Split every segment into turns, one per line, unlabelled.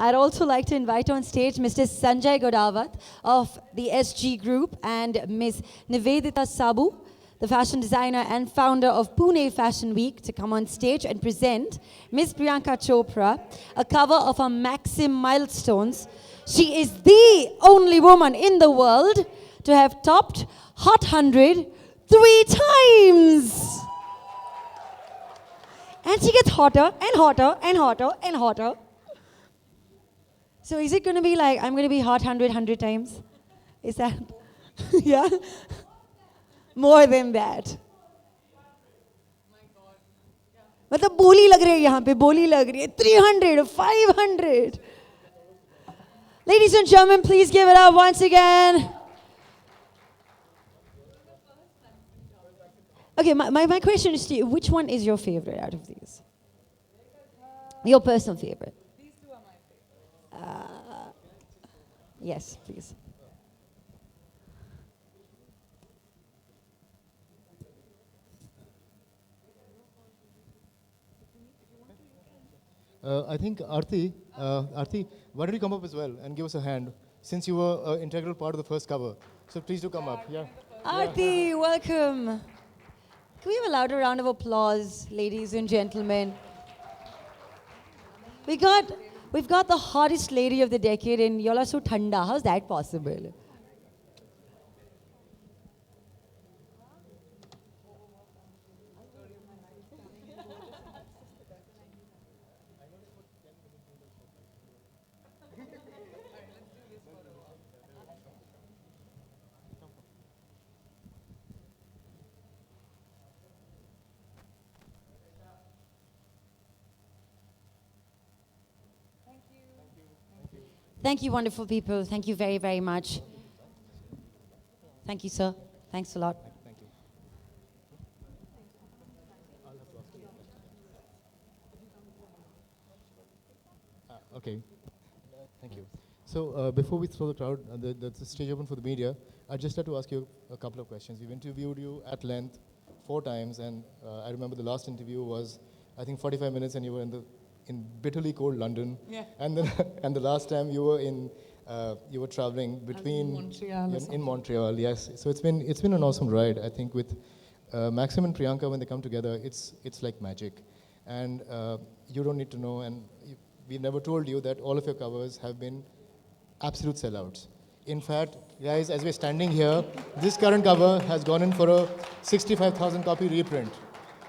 I'd also like to invite on stage Mr. Sanjay Godawat of the SG Group and Ms. Nivedita Sabu, the fashion designer and founder of Pune Fashion Week, to come on stage and present Ms. Priyanka Chopra, a cover of her Maxim Milestones. She is the only woman in the world to have topped Hot 100 3 times. And she gets hotter and hotter and hotter and hotter. So is it going to be like, I'm going to be hot 100 times? Is that? Yeah? More than that. मतलब बोली लग रही है यहाँ पे, बोली लग रही है. 300, 500. Ladies and gentlemen, please give it up once again. Okay, my question is to you, which one is your favorite out of these? Your personal favorite?
These two are my favorite.
Yes, please.
I think Aarti, why don't you come up as well and give us a hand, since you were an integral part of the first cover. So please do come up. Yeah.
Aarti, welcome. Can we have a louder round of applause, ladies and gentlemen? We've got the hottest lady of the decade, and y'all are so thanda. How's that possible? Thank you, wonderful people. Thank you very, very much. Thank you, sir. Thanks a lot.
Thank you. Okay. Thank you. So before we throw the crowd, the stage open for the media, I'd just like to ask you a couple of questions. We've interviewed you at length 4 times, and I remember the last interview was, I think, 45 minutes, and you were in bitterly cold London.
Yeah.
And then and the last time you were traveling between
Montreal or
in Montreal. Yes. So it's been an awesome ride. I think with Maxim and Priyanka, when they come together, it's like magic. And you don't need to know, and we never told you that all of your covers have been absolute sellouts. In fact, guys, as we're standing here, this current cover has gone in for a 65,000 copy reprint.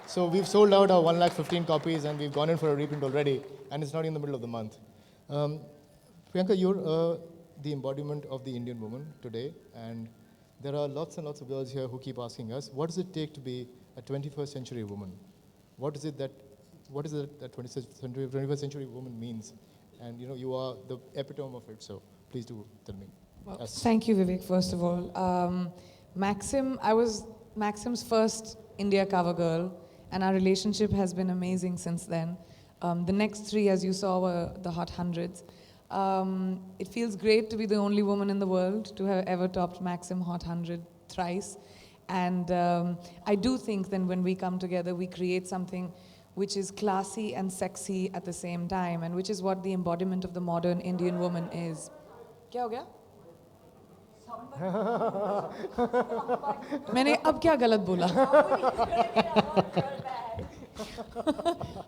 So we've sold out our 1,15,000 copies, and we've gone in for a reprint already, and it's not in the middle of the month. Priyanka, you're the embodiment of the Indian woman today, and there are lots and lots of girls here who keep asking us, what does it take to be a 21st century woman? What is it that 21st century woman means? And you are the epitome of it, so please do tell me.
Well,
Yes.
thank you, Vivek, first of all. Maxim, I was Maxim's first India cover girl, and our relationship has been amazing since then. The next 3, as you saw, were the Hot 100s. It feels great to be the only woman in the world to have ever topped Maxim Hot 100 thrice. And I do think that when we come together, we create something which is classy and sexy at the same time, and which is what the embodiment of the modern Indian woman is. क्या हो गया? मैंने अब क्या गलत बोला?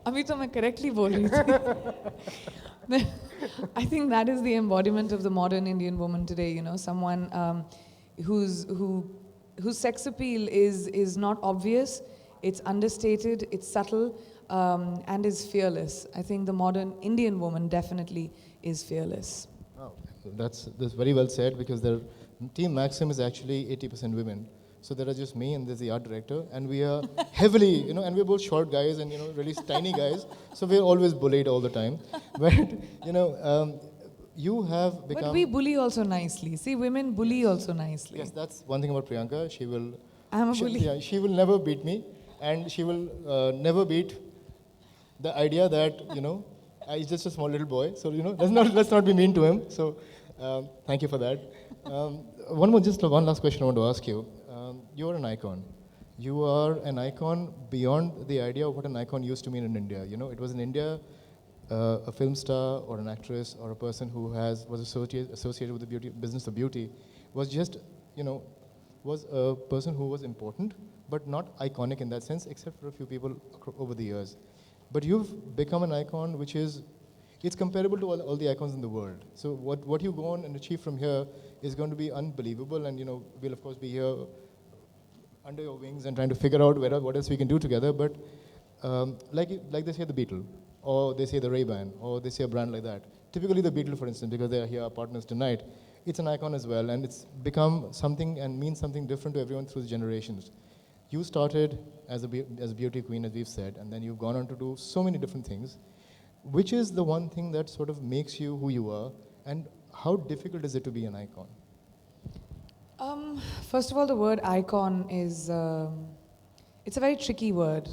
अभी तो मैं correctly बोल रही थी. I think that is the embodiment of the modern Indian woman today. Someone whose sex appeal is not obvious, it's understated, it's subtle, and is fearless. I think the modern Indian woman definitely is fearless.
Wow. That's very well said, because Team Maxim is actually 80% women. So there are just me and there's the art director, and we are heavily, and we're both short guys and, really tiny guys. So we're always bullied all the time. But, you have become...
But we bully also nicely. See, women bully also nicely.
Yes, that's one thing about Priyanka. She will...
I'm a bully.
Yeah, she will never beat me, and she will never beat the idea that, he's just a small little boy. So, let's not be mean to him. So, thank you for that. One last question I want to ask you. You're an icon. You are an icon beyond the idea of what an icon used to mean in India. It was in India a film star or an actress or a person who was associated with the beauty business of beauty was just, was a person who was important, but not iconic in that sense, except for a few people over the years. But you've become an icon which is, it's comparable to all the icons in the world. So what you go on and achieve from here is going to be unbelievable, and we'll of course be here under your wings and trying to figure out what else we can do together. But like they say the Beatle, or they say the Ray-Ban, or they say a brand like that. Typically the Beatle, for instance, because they are here, our partners tonight, it's an icon as well, and it's become something and means something different to everyone through the generations. You started as a beauty queen, as we've said, and then you've gone on to do so many different things. Which is the one thing that sort of makes you who you are, and how difficult is it to be an icon?
First of all, the word icon is, it's a very tricky word.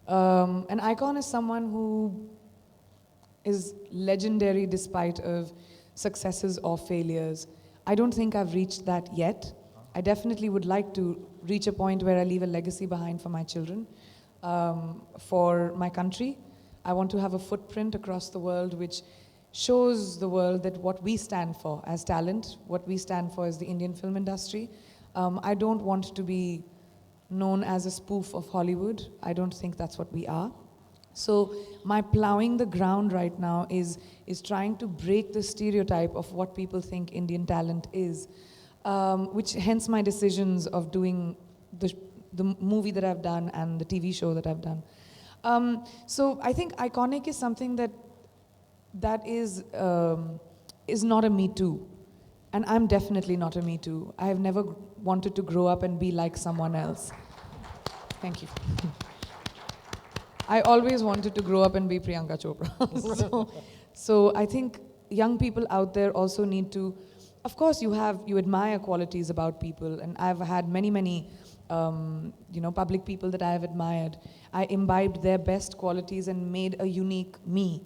An icon is someone who is legendary despite of successes or failures. I don't think I've reached that yet. I definitely would like to reach a point where I leave a legacy behind for my children, for my country. I want to have a footprint across the world which shows the world that what we stand for as talent, what we stand for as the Indian film industry. I don't want to be known as a spoof of Hollywood. I don't think that's what we are. So my plowing the ground right now is trying to break the stereotype of what people think Indian talent is, which hence my decisions of doing the movie that I've done and the TV show that I've done. So I think iconic is something that is not a me too. And I'm definitely not a me too. I have never wanted to grow up and be like someone else. Thank you. I always wanted to grow up and be Priyanka Chopra. So I think young people out there also need to, of course you admire qualities about people, and I've had many public people that I have admired. I imbibed their best qualities and made a unique me.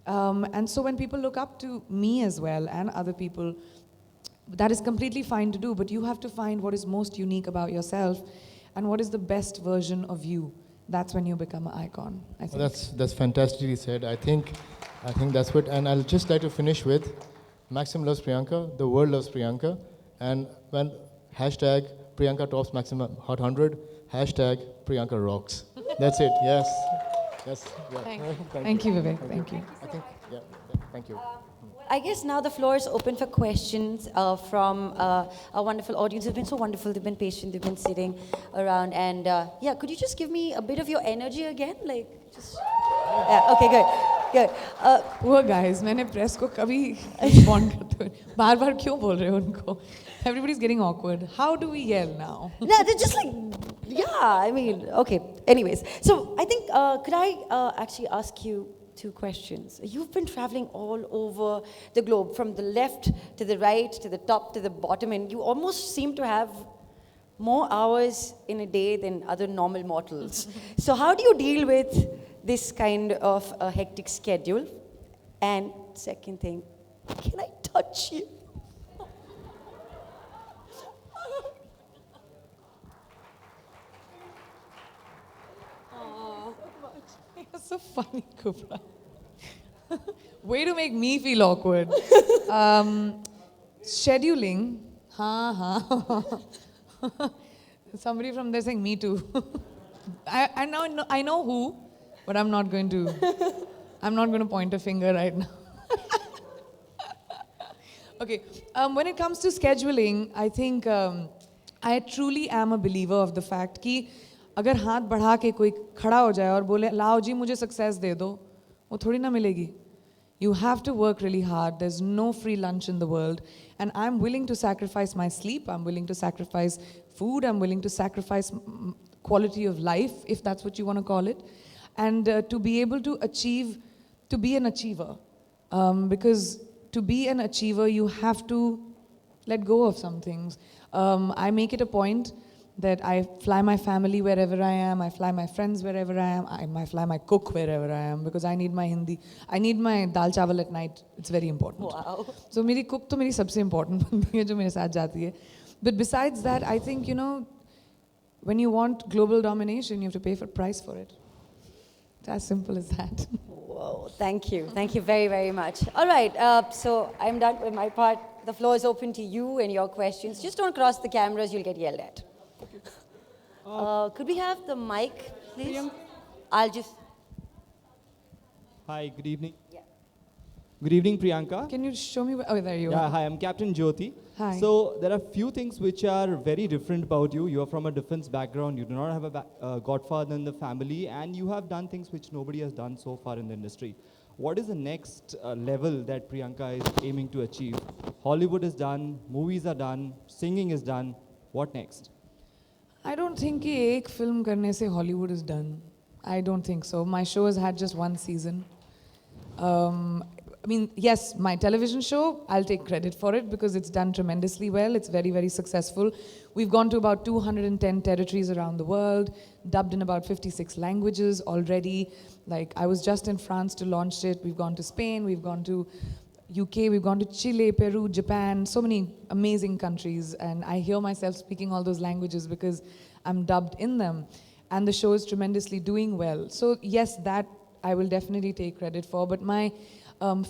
And so when people look up to me as well and other people, that is completely fine to do, but you have to find what is most unique about yourself and what is the best version of you. That's when you become an icon, I think.
Well, that's fantastically said. I think that's what, and I'll just like to finish with, Maxim loves Priyanka, the world loves Priyanka, and when hashtag Priyanka tops Maxim Hot 100, hashtag Priyanka rocks. That's it, yes. Yes. Yeah.
Thank you, Vivek. Thank you.
I think, yeah, thank you.
I guess now the floor is open for questions from our wonderful audience. They've been so wonderful. They've been patient. They've been sitting around. And yeah, could you just give me a bit of your energy again? Like, just... Yeah, okay, good.
Poor guys, मैंने press को कभी respond करते हुए बार-बार क्यों बोल रहे हो उनको? Everybody's getting awkward. How do we yell now?
No, they're just like, yeah, I mean, okay. Anyways, so I think, could I actually ask you two questions? You've been traveling all over the globe, from the left to the right, to the top, to the bottom, and you almost seem to have more hours in a day than other normal mortals. So how do you deal with this kind of a hectic schedule? And second thing, can I touch you?
You're so funny, Kupra. Way to make me feel awkward. Scheduling. Somebody from there saying me too. I know who, but I'm not going to point a finger right now. Okay. When it comes to scheduling, I think I truly am a believer of the fact कि अगर हाथ बढ़ा के कोई खड़ा हो जाए और बोले लाओ जी मुझे सक्सेस दे दो, वो थोड़ी ना मिलेगी. You have to work really hard. There's no free lunch in the world. And I'm willing to sacrifice my sleep. I'm willing to sacrifice food. I'm willing to sacrifice quality of life, if that's what you want to call it. And to be able to achieve, to be an achiever. Because to be an achiever, you have to let go of some things. I make it a point that I fly my family wherever I am, I fly my friends wherever I am, I fly my cook wherever I am, because I need my Hindi, I need my dal chawal at night, it's very important.
Wow.
So मेरी cook तो मेरी सबसे important बंदी है जो मेरे साथ जाती है. But besides that, I think, when you want global domination, you have to pay for price for it. It's as simple as that.
Whoa, thank you. Thank you very, very much. All right, so I'm done with my part. The floor is open to you and your questions. Just don't cross the cameras, you'll get yelled at. Could we have the mic, please? I'll just...
Hi, good evening.
Yeah.
Good evening, Priyanka.
Can you show me? Oh, there you
Yeah,
are.
hi, I'm Captain Jyoti.
Hi.
So there are few things which are very different about you. You are from a defense background. You do not have a godfather in the family, and you have done things which nobody has done so far in the industry. What is the next level that Priyanka is aiming to achieve? Hollywood is done, movies are done, singing is done. What next?
I don't think कि एक film करने से Hollywood is done. I don't think so. My show has had just one season. I mean, yes, my television show, I'll take credit for it because it's done tremendously well. It's very, very successful. We've gone to about 210 territories around the world, dubbed in about 56 languages already. Like, I was just in France to launch it. We've gone to Spain, we've gone to UK, we've gone to Chile, Peru, Japan, so many amazing countries. And I hear myself speaking all those languages because I'm dubbed in them. And the show is tremendously doing well. So yes, that I will definitely take credit for. But my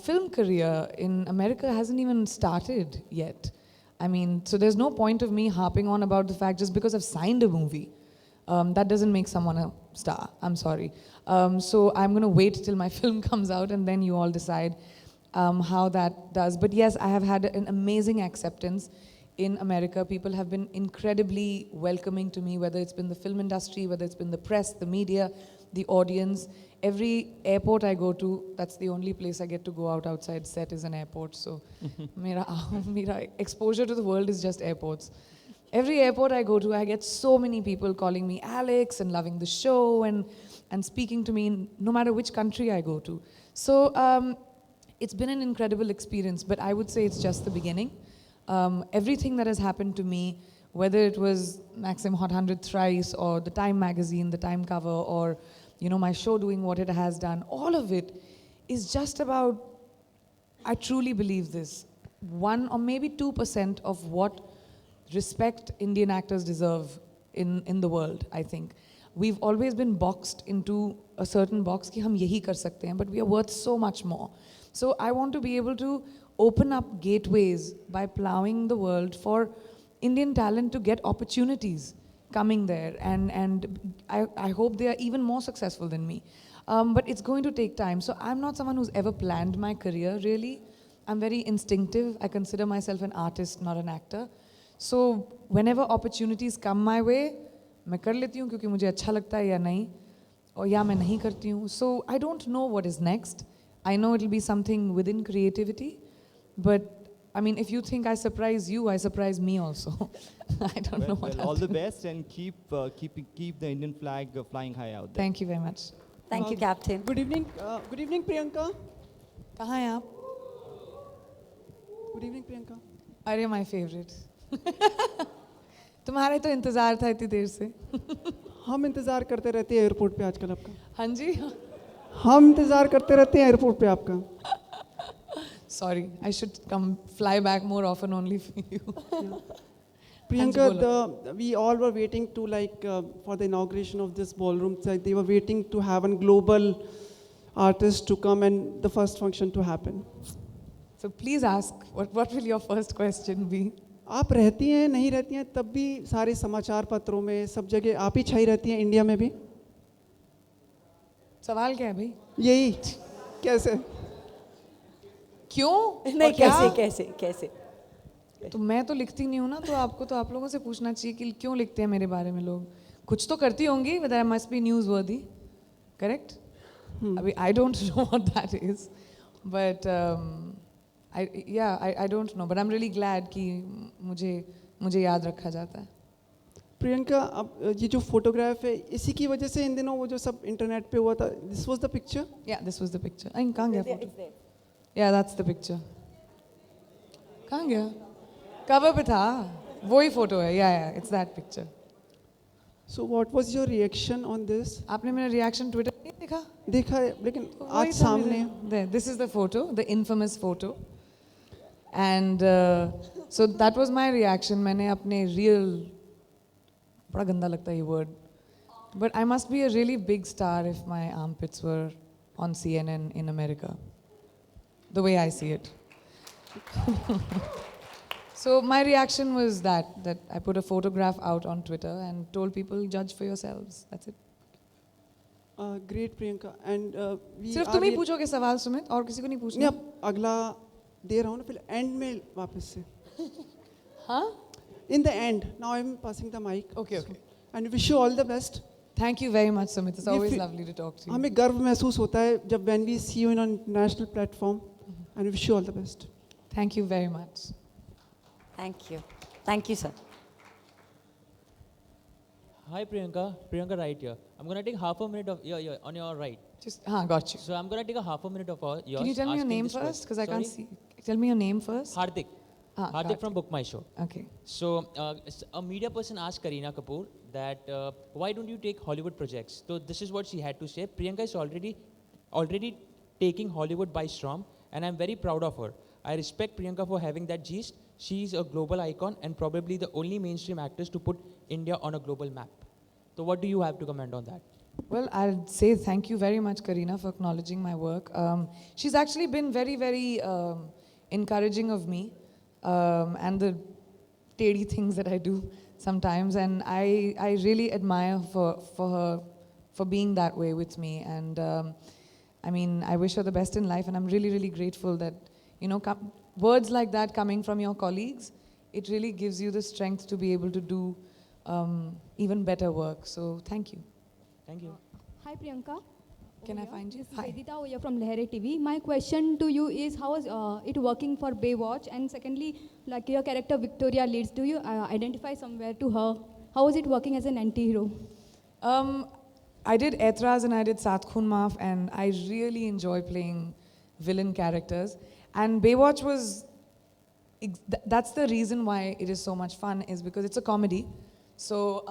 film career in America hasn't even started yet. I mean, so there's no point of me harping on about the fact just because I've signed a movie. That doesn't make someone a star. I'm sorry. So I'm going to wait till my film comes out and then you all decide how that does. But yes, I have had an amazing acceptance in America. People have been incredibly welcoming to me, whether it's been the film industry, whether it's been the press, the media, the audience. Every airport I go to, that's the only place I get to go outside set is an airport. So mera exposure to the world is just airports. Every airport I go to, I get so many people calling me Alex and loving the show and speaking to me no matter which country I go to. So it's been an incredible experience, but I would say it's just the beginning. Everything that has happened to me, whether it was Maxim Hot 100 thrice or the Time magazine, the Time cover, or my show doing what it has done, all of it is just about, I truly believe this, 1 or maybe 2% of what respect Indian actors deserve in the world, I think. We've always been boxed into a certain box कि हम यही कर सकते हैं, but we are worth so much more. So I want to be able to open up gateways by plowing the world for Indian talent to get opportunities coming there, and I hope they are even more successful than me. But it's going to take time. So I'm not someone who's ever planned my career, really. I'm very instinctive. I consider myself an artist, not an actor. So whenever opportunities come my way, मैं कर लेती हूँ क्योंकि मुझे अच्छा लगता है या नहीं, और या मैं नहीं करती हूँ. So I don't know what is next. I know it'll be something within creativity, but I mean, if you think I surprise you, I surprise me also. I don't know what.
All the best, and keep the Indian flag flying high out there.
Thank you very much.
Thank you, Captain.
Good evening, Priyanka.
कहाँ हैं आप?
Good evening, Priyanka.
अरे my favorite. तुम्हारे तो इंतजार था इतनी देर से.
हम इंतजार करते रहते हैं एयरपोर्ट पे आजकल आपका.
हाँ जी.
हम इंतजार करते रहते हैं एयरपोर्ट पे आपका.
Sorry, I should come fly back more often only for you.
Priyanka, we all were waiting to for the inauguration of this ballroom. They were waiting to have a global artist to come and the first function to happen.
So please ask, what will your first question be?
आप रहती हैं नहीं रहती हैं तब भी सारे समाचार पत्रों में सब जगह आप ही छाई रहती हैं इंडिया में भी.
सवाल क्या है भाई?
यही कैसे?
क्यों?
नहीं, कैसे?
तो मैं तो लिखती नहीं हूँ ना, तो आपको तो आप लोगों से पूछना चाहिए कि क्यों लिखते हैं मेरे बारे में लोग. कुछ तो करती होंगी, but I must be newsworthy, correct? अभी I don't know what that is, but I don't know, but I'm really glad कि मुझे याद रखा जाता है.
प्रियंका, अब ये जो फोटोग्राफ है इसी की वजह से इन दिनों वो जो सब इंटरनेट पे हुआ था, this was the picture?
Yeah, this was the picture. कहाँ गया photo? Yeah, that's the picture. कहाँ गया? कवर पे था. वही फोटो है. Yeah, it's that picture.
So what was your reaction on this?
आपने मेरा reaction Twitter पे देखा?
देखा है, लेकिन आज सामने.
There, this is the photo, the infamous photo. And so that was my reaction. मैंने अपने real, बड़ा गंदा लगता है ये word, but I must be a really big star if my armpits were on CNN in America. The way I see it. So my reaction was that I put a photograph out on Twitter and told people, judge for yourselves. That's it.
Great, Priyanka. And we
सिर्फ तुम ही पूछोगे सवाल सुमित और किसी को नहीं पूछना?
नहीं, अब अगला दे रहा हूँ ना, पहले एंड में वापस से.
हाँ?
In the end, now I'm passing the mic.
Okay.
And wish you all the best.
Thank you very much, Sumit. It's
ये
always
फिर-
lovely to talk to you.
हमें गर्व महसूस होता है जब when we see you in a national platform. And wish you all the best.
Thank you very much.
Thank you. Thank you, sir.
Hi Priyanka right here. I'm gonna take half a minute of on your right.
Just, got you.
So I'm gonna take a half a minute of yours.
Can you tell me your
asking
name
this
first?
question.
Because I can't
Sorry?
see. Tell me your name first.
Hardik.
Hardik.
Hardik from Book My Show.
Okay.
So a media person asked Kareena Kapoor that why don't you take Hollywood projects? So this is what she had to say. Priyanka is already taking Hollywood by storm, and I'm very proud of her. I respect Priyanka for having that gist. She's a global icon and probably the only mainstream actress to put India on a global map. So what do you have to comment on that?
Well, I'll say thank you very much, Kareena, for acknowledging my work. She's actually been very, very encouraging of me and the teddy things that I do sometimes. And I really admire for her for being that way with me. And I mean, I wish her the best in life. And I'm really, really grateful that, words like that coming from your colleagues, it really gives you the strength to be able to do even better work. So thank you.
Thank you.
Hi Priyanka.
Can I
Oya.
find you?
This is
Hi.
Vedita Oya from Lehere TV. My question to you is how is it working for Baywatch? And secondly, like your character Victoria leads, do you identify somewhere to her? How is it working as an anti-hero?
I did Etraz and I did Sat Khoon Maaf, and I really enjoy playing villain characters. And Baywatch was, that's the reason why it is so much fun, is because it's a comedy. So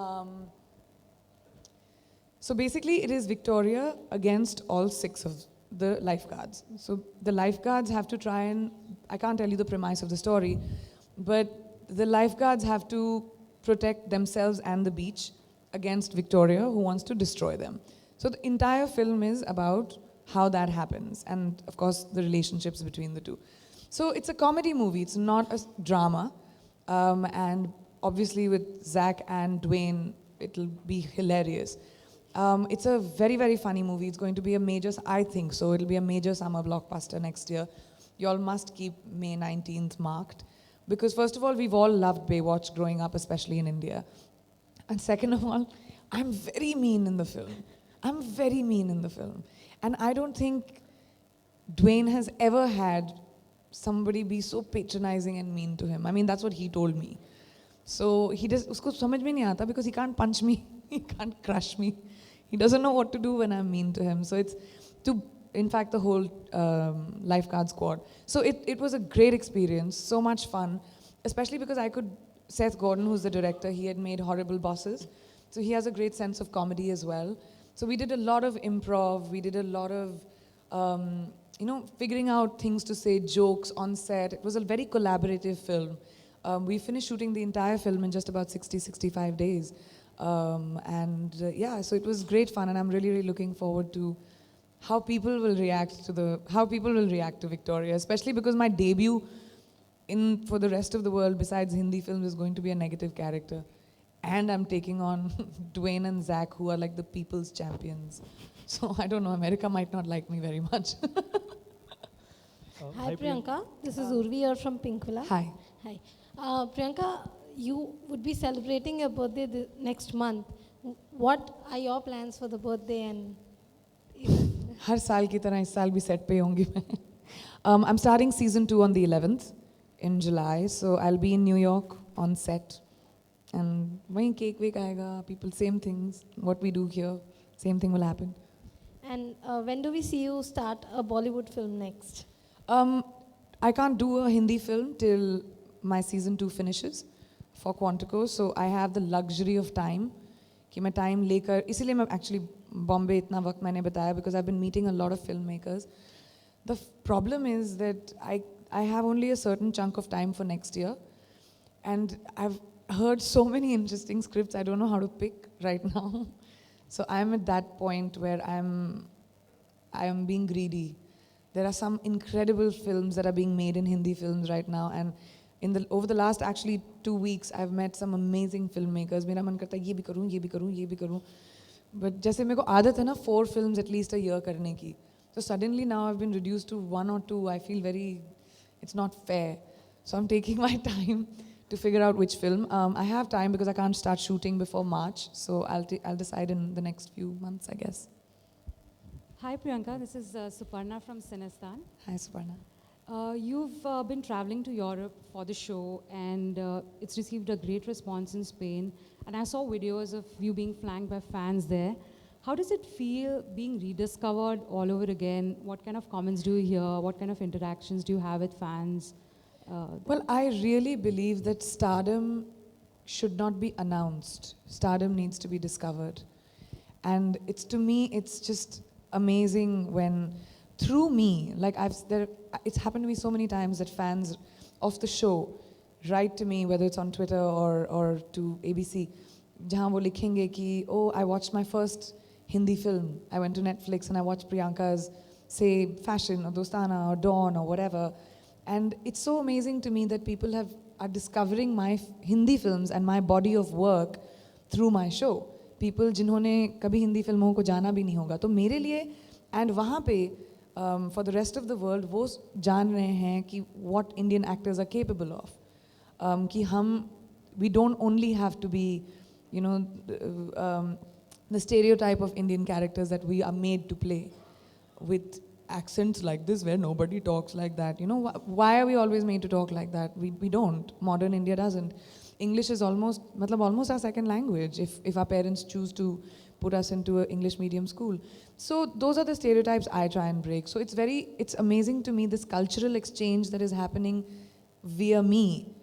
basically it is Victoria against all 6 of the lifeguards. So the lifeguards have to try and, I can't tell you the premise of the story, but the lifeguards have to protect themselves and the beach against Victoria, who wants to destroy them. So the entire film is about how that happens, and of course the relationships between the two. So it's a comedy movie, it's not a drama, and obviously with Zach and Dwayne, it'll be hilarious. It's a very, very funny movie. It's going to be a major, I think so, it'll be a major summer blockbuster next year. You all must keep May 19th marked, because first of all, we've all loved Baywatch growing up, especially in India. And second of all, I'm very mean in the film. I'm very mean in the film. And I don't think Dwayne has ever had somebody be so patronizing and mean to him. I mean, that's what he told me. So he does, usko samajh mein nahi aata because he can't punch me, he can't crush me. He doesn't know what to do when I'm mean to him. So it's in fact, the whole lifeguard squad. So it was a great experience, so much fun, especially because Seth Gordon, who's the director, he had made Horrible Bosses. So he has a great sense of comedy as well. So we did a lot of improv, we did a lot of, figuring out things to say, jokes on set. It was a very collaborative film. We finished shooting the entire film in just about 65 days. So it was great fun, and I'm really, really looking forward to how people will react to Victoria, especially because my debut for the rest of the world besides Hindi films is going to be a negative character. And I'm taking on Dwayne and Zach, who are like the people's champions. So I don't know, America might not like me very much.
Hi Priyanka, this is Urvi here from Pinkvilla.
Hi.
Hi. Priyanka, you would be celebrating your birthday next month. What are your plans for the birthday? And
हर साल की तरह इस साल भी set पे होंगी मैं. I'm starting season 2 on the 11th in July, so I'll be in New York on set. And वहीं cake वेक आएगा, people, same things, what we do here, same thing will happen.
And when do we see you start a Bollywood film next?
I can't do a Hindi film till my season 2 finishes for Quantico, so I have the luxury of time कि मैं time लेकर, इसीलिए मैं actually Bombay इतना वक्त मैंने बताया, because I've been meeting a lot of filmmakers. The problem is that I have only a certain chunk of time for next year, and I've heard so many interesting scripts, I don't know how to pick right now. So I'm at that point where I am being greedy. There are some incredible films that are being made in Hindi films right now, and over the last actually 2 weeks, I've met some amazing filmmakers. मेरा मन करता है ये भी करूँ, ये भी करूँ, ये भी करूँ. But जैसे मेरे को आदत है ना 4 films at least a year करने की. So suddenly now I've been reduced to 1 or 2. I feel it's not fair. So I'm taking my time to figure out which film. I have time because I can't start shooting before March. So I'll decide in the next few months, I guess.
Hi Priyanka, this is Suparna from Sinestan.
Hi, Suparna.
You've been traveling to Europe for the show, and it's received a great response in Spain. And I saw videos of you being flanked by fans there. How does it feel being rediscovered all over again? What kind of comments do you hear? What kind of interactions do you have with fans?
Well, I really believe that stardom should not be announced. Stardom needs to be discovered. And to me, it's just amazing when, through me, like it's happened to me so many times that fans of the show write to me, whether it's on Twitter or to ABC, जहाँ वो लिखेंगे कि, oh, I watched my first Hindi film. I went to Netflix and I watched Priyanka's, say, Fashion or Dostana or Dawn or whatever. And it's so amazing to me that people are discovering my Hindi films and my body of work through my show. People जिन्होंने कभी हिंदी फिल्मों को जाना भी नहीं होगा. तो मेरे लिए, and वहाँ पे, for the rest of the world, वो जान रहे हैं कि what Indian actors are capable of. कि we don't only have to be, the stereotype of Indian characters that we are made to play with accents like this where nobody talks like that. Why are we always made to talk like that? We don't. Modern India doesn't. English is almost our second language if our parents choose to put us into an English medium school. So those are the stereotypes I try and break. So it's amazing to me, this cultural exchange that is happening via me.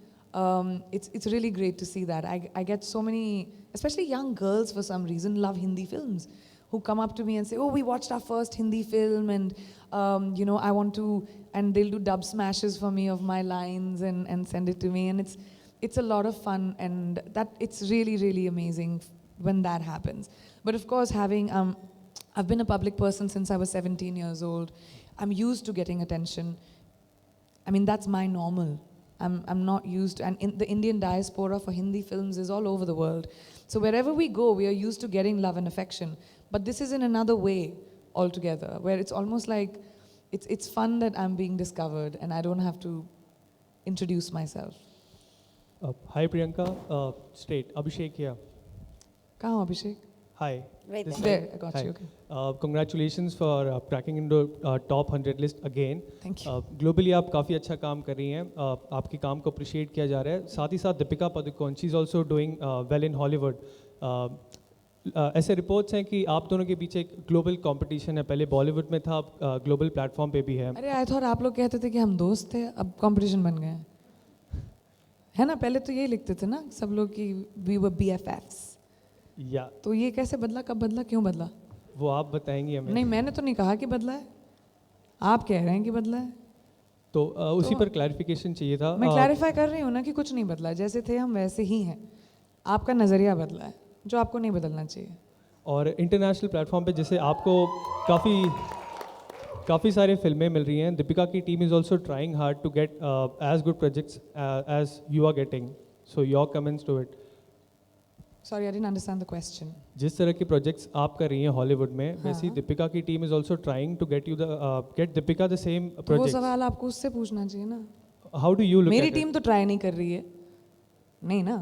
It's really great to see that. I get so many, especially young girls for some reason, love Hindi films, who come up to me and say, oh, we watched our first Hindi film and, I want to, and they'll do dub smashes for me of my lines and send it to me. And it's a lot of fun, and it's really, really amazing when that happens. But of course, I've been a public person since I was 17 years old. I'm used to getting attention. I mean, that's my normal. I'm not used to, and the Indian diaspora for Hindi films is all over the world. So wherever we go, we are used to getting love and affection. But this is in another way altogether, where it's almost like, it's fun that I'm being discovered and I don't have to introduce myself.
Hi Priyanka, straight, Abhishek here.
Kahan Abhishek?
Hi.
Right
This
there.
side.
I got
Hi.
you, okay.
Congratulations for cracking into top 100 list again.
Thank you.
Globally आप काफ़ी अच्छा काम कर रही हैं. आपके काम को appreciate किया जा रहा है. साथ ही साथ Deepika Padukone, she's also doing well in Hollywood. ऐसे रिपोर्ट्स हैं कि आप दोनों के पीछे एक ग्लोबल कंपटीशन है. पहले बॉलीवुड में था, अब ग्लोबल प्लेटफॉर्म पे भी है.
अरे आई थॉट आप लोग कहते थे कि हम दोस्त थे, अब कंपटीशन बन गए हैं, है ना? पहले तो यही लिखते थे ना सब लोग कि we were BFFs.
या
तो ये कैसे बदला, कब बदला, क्यों बदला?
वो आप बताएंगी हमें.
नहीं, मैंने तो नहीं कहा कि बदला है, आप कह रहे हैं कि बदला है.
तो उसी पर क्लैरिफिकेशन चाहिए था.
मैं क्लैरिफाई कर रही हूँ ना कि कुछ नहीं बदला, जैसे थे हम वैसे ही हैं. आपका नज़रिया बदला है जो आपको नहीं बदलना चाहिए.
और इंटरनेशनल प्लेटफॉर्म पे जैसे आपको काफ़ी सारे फिल्में मिल रही हैं. दीपिका की team is also trying hard to get as good projects as you are getting. So your comments to it.
Sorry, I didn't understand the question.
जिस तरह के प्रोजेक्ट्स आप कर रही हैं हॉलीवुड में, वैसे दीपिका की team is also trying to get Deepika the same
वो
प्रोजेक्ट्स.
सवाल आपको उससे पूछना चाहिए ना.
हाउ डू यू लुक
मेरी
एट
टीम तो ट्राई नहीं कर रही है, नहीं ना.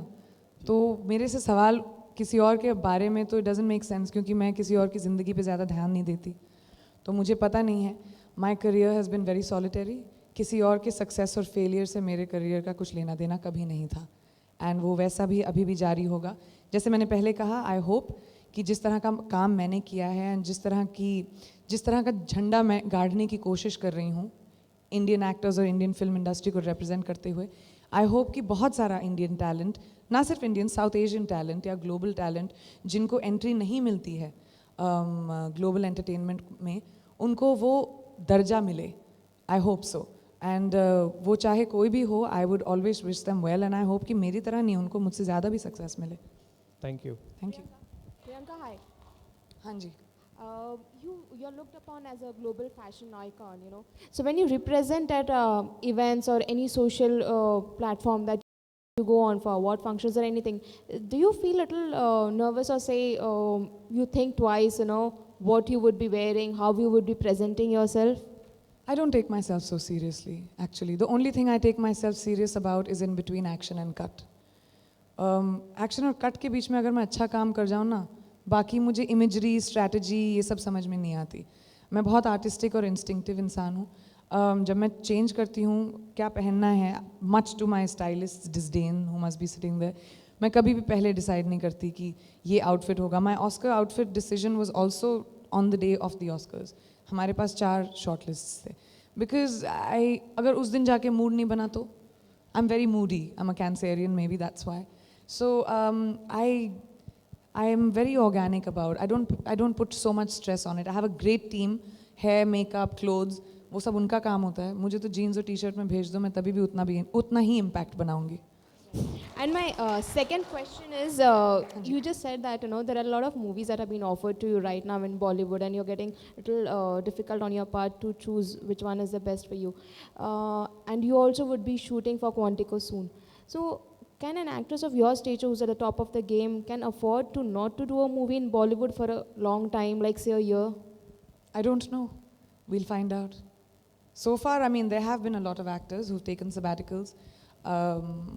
तो मेरे से सवाल किसी और के बारे में तो इट डजंट मेक सेंस, क्योंकि मैं किसी और की ज़िंदगी पे ज़्यादा ध्यान नहीं देती, तो मुझे पता नहीं है. My career has been very solitary. किसी और के सक्सेस और फेलियर से मेरे करियर का कुछ लेना देना कभी नहीं था, एंड वो वैसा भी अभी भी जारी होगा. जैसे मैंने पहले कहा, आई होप कि जिस तरह का काम मैंने किया है एंड जिस तरह का झंडा मैं गाड़ने की कोशिश कर रही हूँ इंडियन एक्टर्स और इंडियन फिल्म इंडस्ट्री को रिप्रेजेंट करते हुए, आई होप कि बहुत सारा इंडियन टैलेंट, ना सिर्फ इंडियन, साउथ एशियन टैलेंट या ग्लोबल टैलेंट जिनको एंट्री नहीं मिलती है ग्लोबल एंटरटेनमेंट में, उनको वो दर्जा मिले. I hope so. एंड वो चाहे कोई भी हो, I would always wish them well, and I hope कि मेरी तरह नहीं, उनको मुझसे ज़्यादा भी सक्सेस मिले.
Thank you.
Thank you.
Priyanka, hi.
हाँ जी.
you're looked upon as a global fashion icon, you know. So when you represent at events or any social platform that you go on for award functions or anything, do you feel a little nervous or say you think twice, you know, what you would be wearing, how you would be presenting yourself?
I don't take myself so seriously, actually. The only thing I take myself serious about is in between action and cut. Action और cut के बीच में अगर मैं अच्छा काम कर जाऊँ ना, बाकी मुझे imagery, strategy ये सब समझ में नहीं आती. मैं बहुत artistic और instinctive इंसान हूँ. जब मैं change करती हूँ, क्या पहनना है, much to my stylist's disdain, who must be sitting there, मैं कभी भी पहले decide नहीं करती कि ये outfit होगा. My Oscar outfit decision was also on the day of the Oscars. हमारे पास 4 shortlists थे. Because अगर उस दिन जाके mood नहीं बना तो, I'm very moody. I'm a Cancerian, maybe that's why. So I am very organic about. I don't put so much stress on it. I have a great team, hair, makeup, clothes. वो सब उनका काम होता है. मुझे तो jeans और t-shirt में भेज दो, मैं तभी भी उतना ही impact बनाऊंगी.
And my second question is, you just said that, you know, there are a lot of movies that have been offered to you right now in Bollywood, and you're getting a little difficult on your part to choose which one is the best for you. And you also would be shooting for Quantico soon. So can an actress of your stature who's at the top of the game can afford to not to do a movie in Bollywood for a long time, like say a year?
I don't know. We'll find out. So far, I mean, there have been a lot of actors who've taken sabbaticals,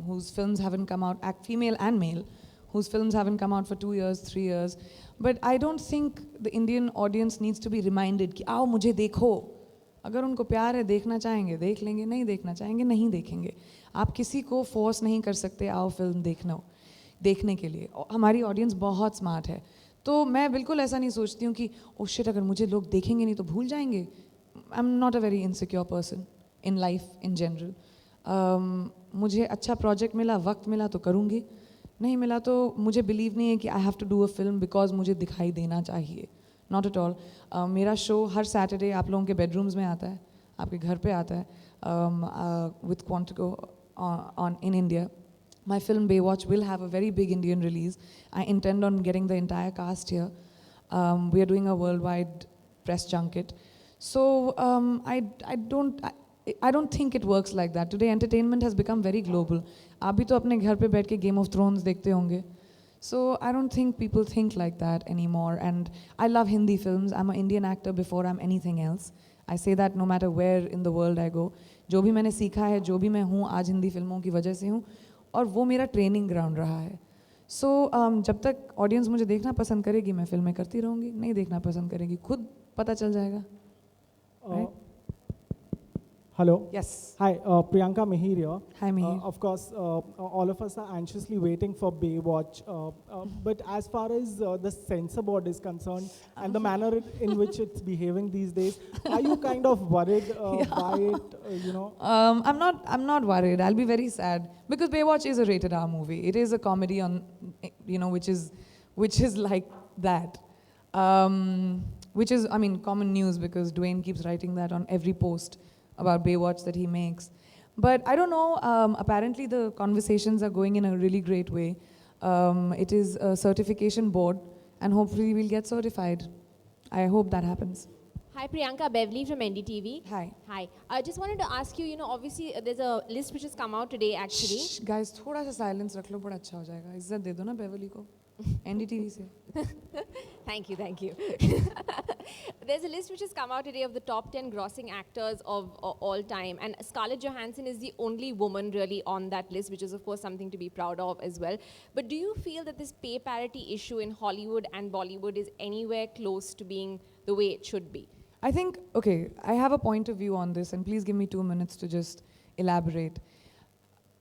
whose films haven't come out, female and male, whose films haven't come out for 2 years, 3 years. But I don't think the Indian audience needs to be reminded कि आओ मुझे देखो. अगर उनको प्यार है, देखना चाहेंगे, देख लेंगे, नहीं देखना चाहेंगे, नहीं देखेंगे. आप किसी को फोर्स नहीं कर सकते आओ फिल्म देखने के लिए. हमारी ऑडियंस बहुत स्मार्ट है. तो मैं बिल्कुल ऐसा नहीं सोचती हूँ कि ओह शिट अगर मुझे लोग देखेंगे नहीं तो भूल जाएंगे. I am not a very insecure person in life in general. मुझे अच्छा प्रोजेक्ट मिला, वक्त मिला तो करूँगी, नहीं मिला तो मुझे बिलीव नहीं है कि I have to do a film because मुझे दिखाई देना चाहिए. Not at all. मेरा शो हर सैटरडे आप लोगों के बेडरूम्स में आता है, आपके घर पे आता है, with Quantico on in India. My film Baywatch will have a very big Indian release. I intend on getting the entire cast here. We are doing a worldwide press junket. So I don't think it works like that. Today entertainment has become very global. आप भी तो अपने घर पे बैठ के Game of Thrones देखते होंगे. So I don't think people think like that anymore. And I love Hindi films. I'm an Indian actor before I'm anything else. I say that no matter where in the world I go. जो भी मैंने सीखा है, जो भी मैं हूँ आज हिंदी फिल्मों की वजह से हूँ, और वो मेरा ट्रेनिंग ग्राउंड रहा है. सो जब तक ऑडियंस मुझे देखना पसंद करेगी मैं फिल्में करती रहूँगी, नहीं देखना पसंद करेगी खुद पता चल जाएगा.
Hello.
Yes.
Hi, Priyanka Mihir here.
Hi, Mihir.
Of course, all of us are anxiously waiting for Baywatch. But as far as the censor board is concerned and the manner in which it's behaving these days, are you kind of worried by it? You know.
I'm not worried. I'll be very sad because Baywatch is a rated R movie. It is a comedy on, you know, which is like that. Which is, I mean, common news because Dwayne keeps writing that on every post about Baywatch that he makes. But I don't know, apparently the conversations are going in a really great way. It is a certification board and hopefully we'll get certified. I hope that happens.
Hi, Priyanka, Beverly from NDTV.
Hi.
Hi. I just wanted to ask you, you know, obviously there's a list which has come out today actually.
Shh, guys, थोड़ा सा silence रख लो, बड़ा अच्छा हो जाएगा. इज्जत दे दो ना बेवली को. NDTV से.
Thank you. There's a list which has come out today of the top 10 grossing actors of all time, and Scarlett Johansson is the only woman really on that list, which is of course something to be proud of as well. But do you feel that this pay parity issue in Hollywood and Bollywood is anywhere close to being the way it should be?
I think, okay, I have a point of view on this, and please give me 2 minutes to just elaborate.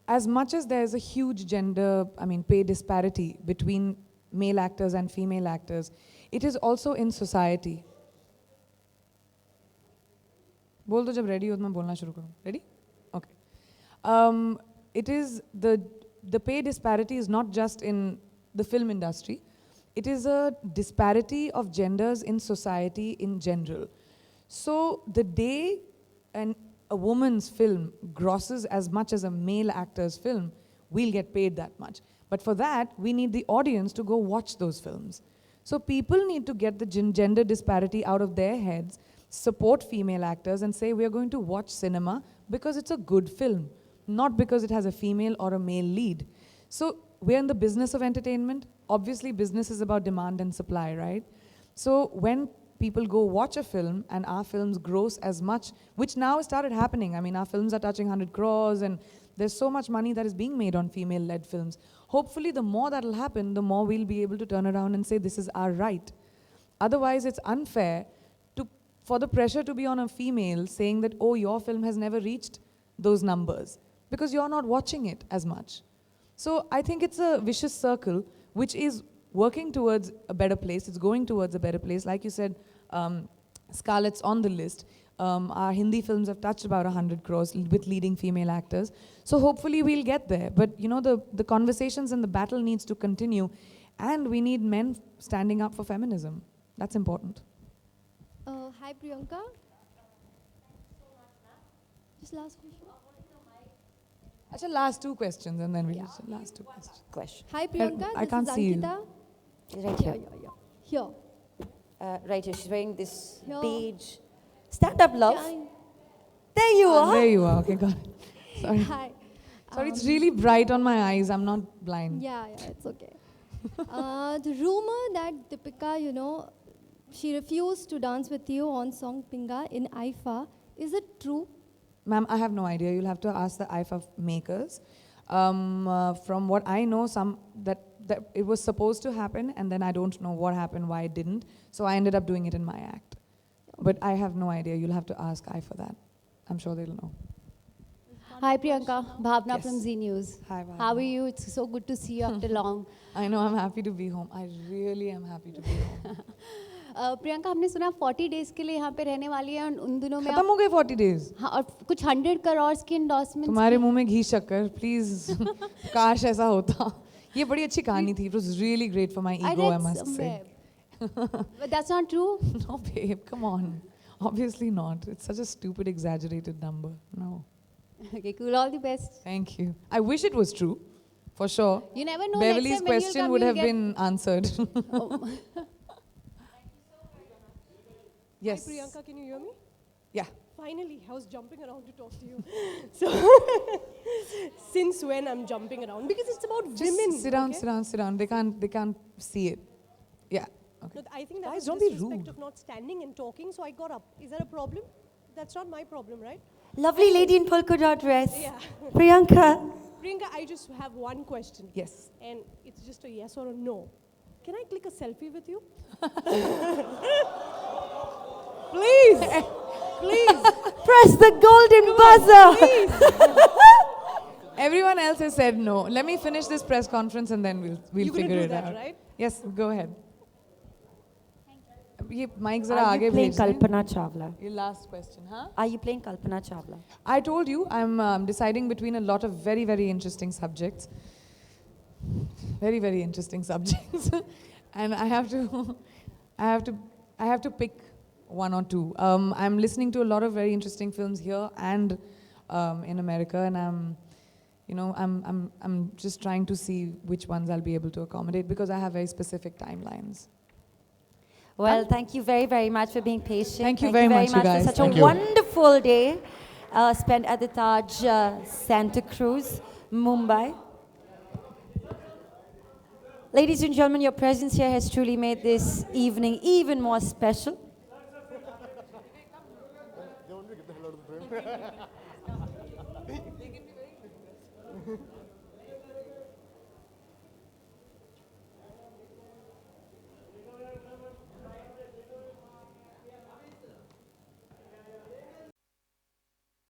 As much as there's a huge pay disparity between male actors and female actors, it is also in society. बोल दो जब ready हो तो मैं बोलना शुरू करूँ. Ready? Okay. It is the pay disparity is not just in the film industry. It is a disparity of genders in society in general. So the day a woman's film grosses as much as a male actor's film, we'll get paid that much. But for that, we need the audience to go watch those films. So people need to get the gender disparity out of their heads, support female actors and say we are going to watch cinema because it's a good film, not because it has a female or a male lead. So we're in the business of entertainment. Obviously business is about demand and supply, right? So when people go watch a film and our films gross as much, which now started happening. I mean, our films are touching 100 crores and there's so much money that is being made on female-led films. Hopefully, the more that'll happen, the more we'll be able to turn around and say this is our right. Otherwise, it's unfair for the pressure to be on a female saying that, oh, your film has never reached those numbers because you're not watching it as much. So I think it's a vicious circle which is working towards a better place. It's going towards a better place. Like you said, Scarlett's on the list. Our Hindi films have touched about 100 crores with leading female actors. So hopefully we'll get there. But you know, the conversations and the battle needs to continue. And we need men standing up for feminism. That's important.
Hi, Priyanka. Just last question.
Actually, last two questions and then we'll just last two questions.
Hi, Priyanka.
I can't see you.
She's right here.
Here.
Right here. She's wearing this
Here.
beige. Stand up, love. There you are.
There you are. Okay, got it. Sorry.
Hi.
Sorry, it's really bright on my eyes. I'm not blind.
Yeah, it's okay. The rumor that Deepika, you know, she refused to dance with you on song Pinga in IFA. Is it true?
Ma'am, I have no idea. You'll have to ask the IFA makers. From what I know, that it was supposed to happen, and then I don't know what happened, why it didn't. So I ended up doing it in my act. But I have no idea. You'll have to ask IFA that. I'm sure they'll know.
Hi Priyanka, Bhavna
Yes.
from Z News.
Hi, Bhavna.
How are you? It's so good to see you after long.
I know, I'm happy to be home. I really am happy to be home.
Priyanka हमने सुना 40 days के लिए यहाँ पे रहने वाली है और उन दिनों में
खत्म हो गए 40 days.
हाँ और कुछ 100 करोड़ की एंडोर्समेंट
तुम्हारे मुंह में घी शक्कर प्लीज काश ऐसा होता. ये बड़ी अच्छी कहानी थी. It was really great for my ego, I must say.
But that's not true.
No, babe, come on. Obviously not. It's such a stupid, exaggerated number. No.
Okay, cool. All the best.
Thank you. I wish it was true, for sure.
You never know.
Beverly's
next time when you'll
question
come,
would
you'll
have
get-
been answered.
Oh.
Yes.
Hi Priyanka, can you hear me?
Yeah.
Finally, I was jumping around to talk to you. So, since when I'm jumping around? Because it's about
Just
women.
sit down,
okay?
sit down, sit down. They can't see it. Yeah. Okay.
No, I think that
Guys,
was
don't be
disrespect
rude.
of not standing and talking, so I got up. Is that a problem? That's not my problem, right?
Lovely lady in polka dot dress.
Yeah.
Priyanka.
Priyanka, I just have one question.
Yes.
And it's just a yes or a no. Can I click a selfie with you? Please! Please!
Press the golden buzzer!
Everyone else has said no. Let me finish this press conference and then we'll
You're gonna
figure
do
it
that,
out.
right?
Yes, go ahead. ये mic जरा
Are
आगे
you playing
भेज दें.
Kalpana Chawla?
Your last question, huh?
Are you playing Kalpana Chawla?
I told you I'm deciding between a lot of very, very interesting subjects. Very, very interesting subjects. And I have to pick one or two. I'm listening to a lot of very interesting films here and in America, and I'm just trying to see which ones I'll be able to accommodate because I have very specific timelines.
Well, thank you very, very much for being patient.
Thank you very much, you guys.
for such
Thank
a
you.
wonderful day spent at the Taj Santa Cruz, Mumbai. Ladies and gentlemen, your presence here has truly made this evening even more special.